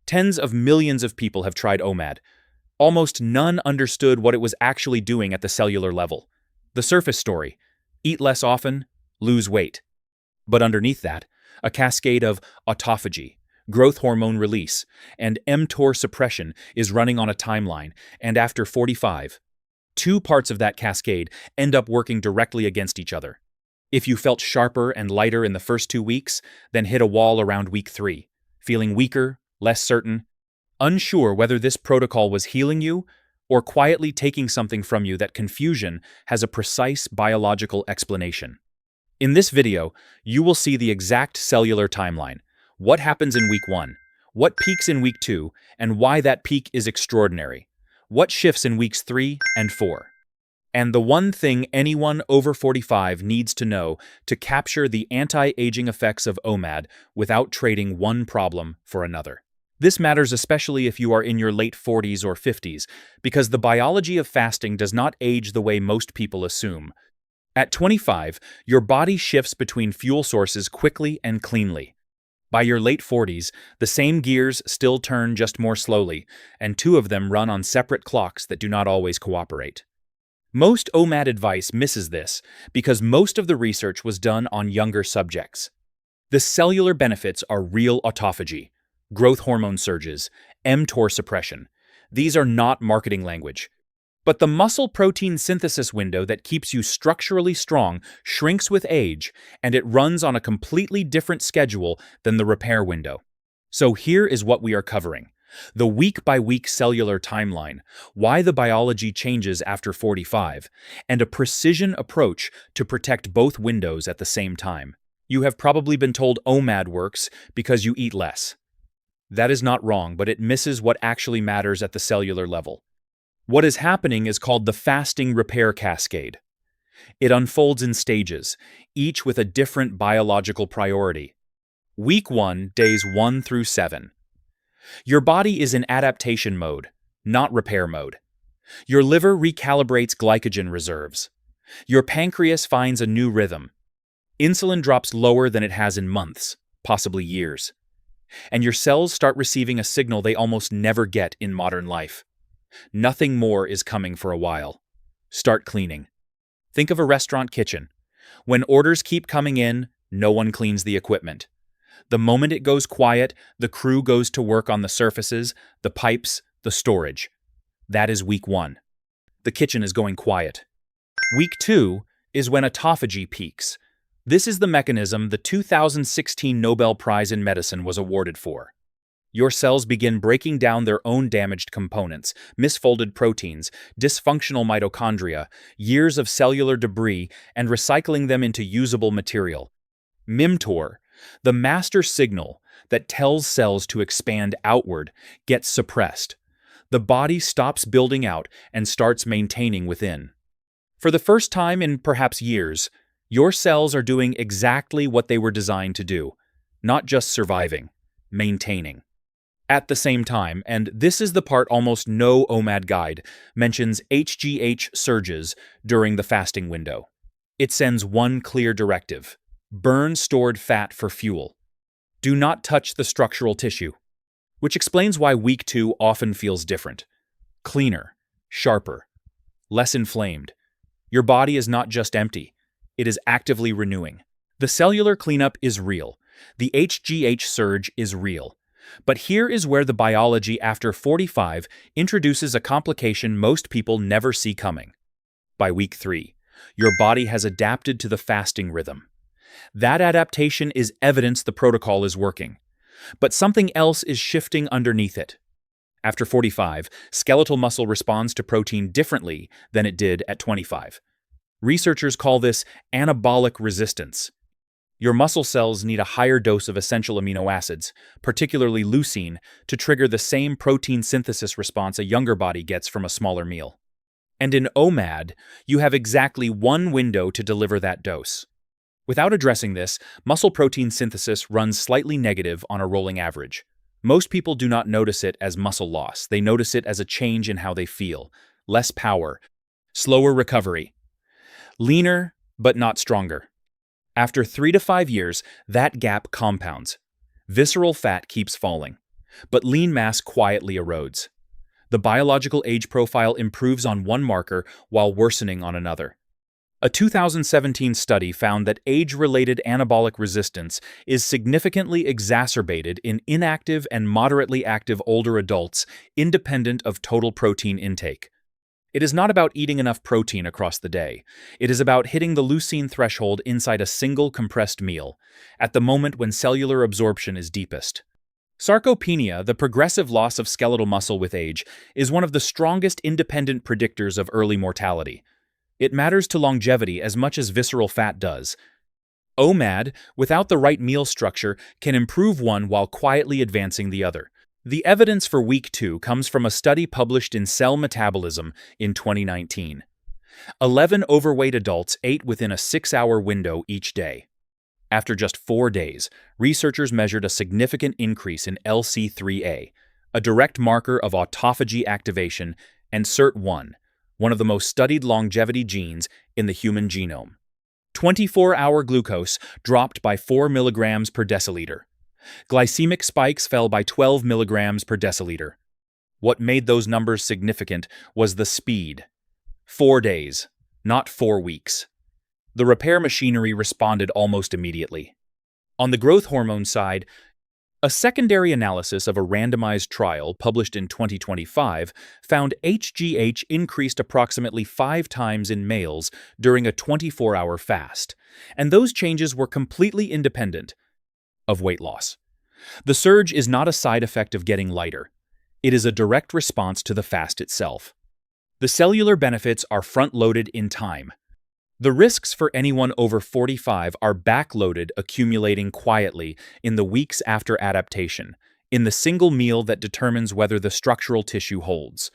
Tens of millions of people have tried OMAD. Almost none understood what it was actually doing at the cellular level. The surface story: eat less often, lose weight. But underneath that, a cascade of autophagy, growth hormone release, and mTOR suppression is running on a timeline, and after 45, two parts of that cascade end up working directly against each other. If you felt sharper and lighter in the first 2 weeks, then hit a wall around week 3, feeling weaker, less certain, unsure whether this protocol was healing you or quietly taking something from you, that confusion has a precise biological explanation. In this video, you will see the exact cellular timeline: what happens in week 1, what peaks in week 2, and why that peak is extraordinary, what shifts in weeks 3 and 4. And the one thing anyone over 45 needs to know to capture the anti-aging effects of OMAD without trading one problem for another. This matters especially if you are in your late 40s or 50s, because the biology of fasting does not age the way most people assume. At 25, your body shifts between fuel sources quickly and cleanly. By your late 40s, the same gears still turn, just more slowly, and two of them run on separate clocks that do not always cooperate. Most OMAD advice misses this because most of the research was done on younger subjects. The cellular benefits are real: autophagy, growth hormone surges, mTOR suppression. These are not marketing language. But the muscle protein synthesis window that keeps you structurally strong shrinks with age, and it runs on a completely different schedule than the repair window. So here is what we are covering: the week-by-week cellular timeline, why the biology changes after 45, and a precision approach to protect both windows at the same time. You have probably been told OMAD works because you eat less. That is not wrong, but it misses what actually matters at the cellular level. What is happening is called the fasting repair cascade. It unfolds in stages, each with a different biological priority. Week 1, days 1 through 7. Your body is in adaptation mode, not repair mode. Your liver recalibrates glycogen reserves. Your pancreas finds a new rhythm. Insulin drops lower than it has in months, possibly years. And your cells start receiving a signal they almost never get in modern life. Nothing more is coming for a while. Start cleaning. Think of a restaurant kitchen. When orders keep coming in, no one cleans the equipment. The moment it goes quiet, the crew goes to work on the surfaces, the pipes, the storage. That is week 1. The kitchen is going quiet. Week 2 is when autophagy peaks. This is the mechanism the 2016 Nobel Prize in Medicine was awarded for. Your cells begin breaking down their own damaged components, misfolded proteins, dysfunctional mitochondria, years of cellular debris, and recycling them into usable material. mTOR, the master signal that tells cells to expand outward, gets suppressed. The body stops building out and starts maintaining within. For the first time in perhaps years, your cells are doing exactly what they were designed to do, not just surviving, maintaining. At the same time, and this is the part almost no OMAD guide mentions, HGH surges during the fasting window. It sends one clear directive: burn stored fat for fuel. Do not touch the structural tissue. Which explains why week 2 often feels different. Cleaner, sharper, less inflamed. Your body is not just empty, it is actively renewing. The cellular cleanup is real. The HGH surge is real. But here is where the biology after 45 introduces a complication most people never see coming. By week 3, your body has adapted to the fasting rhythm. That adaptation is evidence the protocol is working. But something else is shifting underneath it. After 45, skeletal muscle responds to protein differently than it did at 25. Researchers call this anabolic resistance. Your muscle cells need a higher dose of essential amino acids, particularly leucine, to trigger the same protein synthesis response a younger body gets from a smaller meal. And in OMAD, you have exactly one window to deliver that dose. Without addressing this, muscle protein synthesis runs slightly negative on a rolling average. Most people do not notice it as muscle loss. They notice it as a change in how they feel. Less power, slower recovery, leaner but not stronger. After 3 to 5 years, that gap compounds. Visceral fat keeps falling. but lean mass quietly erodes. The biological age profile improves on one marker while worsening on another. A 2017 study found that age-related anabolic resistance is significantly exacerbated in inactive and moderately active older adults, independent of total protein intake. It is not about eating enough protein across the day. It is about hitting the leucine threshold inside a single compressed meal, at the moment when cellular absorption is deepest. Sarcopenia, the progressive loss of skeletal muscle with age, is one of the strongest independent predictors of early mortality. It matters to longevity as much as visceral fat does. OMAD, without the right meal structure, can improve one while quietly advancing the other. The evidence for week 2 comes from a study published in Cell Metabolism in 2019. 11 overweight adults ate within a 6-hour window each day. After just 4 days, researchers measured a significant increase in LC3A, a direct marker of autophagy activation, and SIRT1, one of the most studied longevity genes in the human genome. 24-hour glucose dropped by 4 milligrams per deciliter. Glycemic spikes fell by 12 milligrams per deciliter. What made those numbers significant was the speed. 4 days, not 4 weeks. The repair machinery responded almost immediately. On the growth hormone side, a secondary analysis of a randomized trial published in 2025 found HGH increased approximately 5 times in males during a 24-hour fast, and those changes were completely independent of weight loss. The surge is not a side effect of getting lighter. It is a direct response to the fast itself. The cellular benefits are front-loaded in time. The risks for anyone over 45 are backloaded, accumulating quietly in the weeks after adaptation, in the single meal that determines whether the structural tissue holds.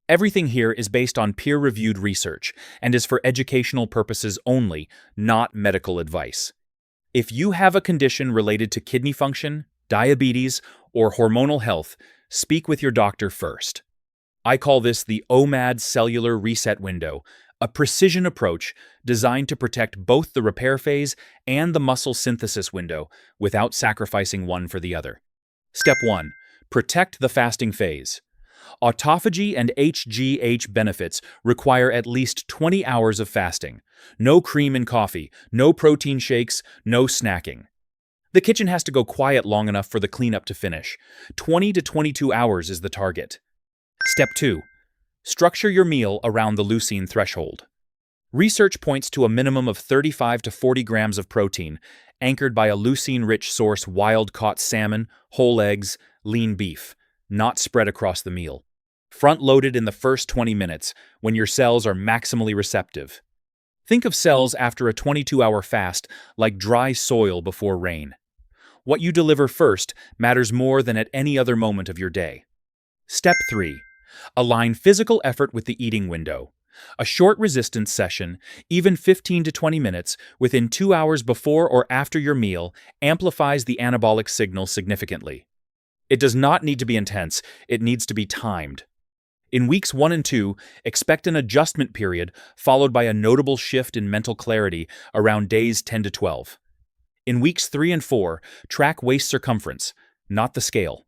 Everything here is based on peer-reviewed research and is for educational purposes only, not medical advice. If you have a condition related to kidney function, diabetes, or hormonal health, speak with your doctor first. I call this the OMAD cellular reset window, a precision approach designed to protect both the repair phase and the muscle synthesis window without sacrificing one for the other. Step 1. Protect the fasting phase. Autophagy and HGH benefits require at least 20 hours of fasting. No cream in coffee, no protein shakes, no snacking. The kitchen has to go quiet long enough for the cleanup to finish. 20 to 22 hours is the target. Step 2. Structure your meal around the leucine threshold. Research points to a minimum of 35 to 40 grams of protein, anchored by a leucine-rich source: wild-caught salmon, whole eggs, lean beef, not spread across the meal. Front-loaded in the first 20 minutes, when your cells are maximally receptive. Think of cells after a 22-hour fast like dry soil before rain. What you deliver first matters more than at any other moment of your day. Step 3. Align physical effort with the eating window. A short resistance session, even 15 to 20 minutes, within 2 hours before or after your meal, amplifies the anabolic signal significantly. It does not need to be intense, it needs to be timed. In weeks 1 and 2, expect an adjustment period followed by a notable shift in mental clarity around days 10 to 12. In weeks 3 and 4, track waist circumference, not the scale.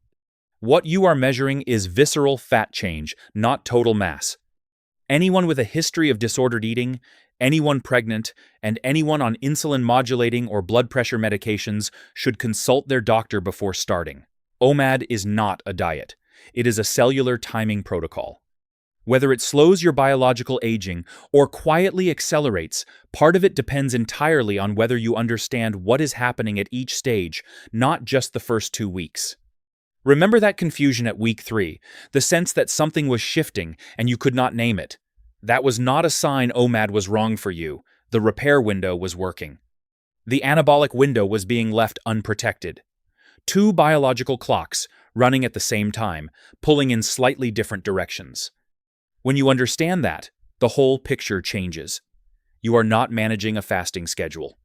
What you are measuring is visceral fat change, not total mass. Anyone with a history of disordered eating, anyone pregnant, and anyone on insulin-modulating or blood pressure medications should consult their doctor before starting. OMAD is not a diet. It is a cellular timing protocol. Whether it slows your biological aging or quietly accelerates, part of it depends entirely on whether you understand what is happening at each stage, not just the first 2 weeks. Remember that confusion at week 3, the sense that something was shifting and you could not name it. That was not a sign OMAD was wrong for you. The repair window was working. The anabolic window was being left unprotected. 2 biological clocks, running at the same time, pulling in slightly different directions. When you understand that, the whole picture changes. You are not managing a fasting schedule.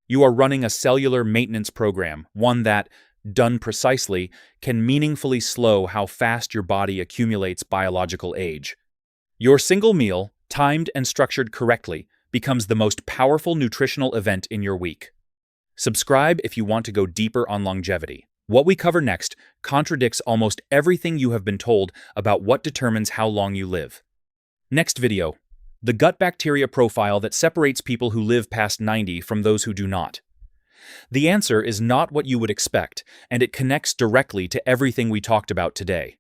You are running a cellular maintenance program, one that, done precisely, can meaningfully slow how fast your body accumulates biological age. Your single meal, timed and structured correctly, becomes the most powerful nutritional event in your week. Subscribe if you want to go deeper on longevity. What we cover next contradicts almost everything you have been told about what determines how long you live. Next video: the gut bacteria profile that separates people who live past 90 from those who do not. The answer is not what you would expect, and it connects directly to everything we talked about today.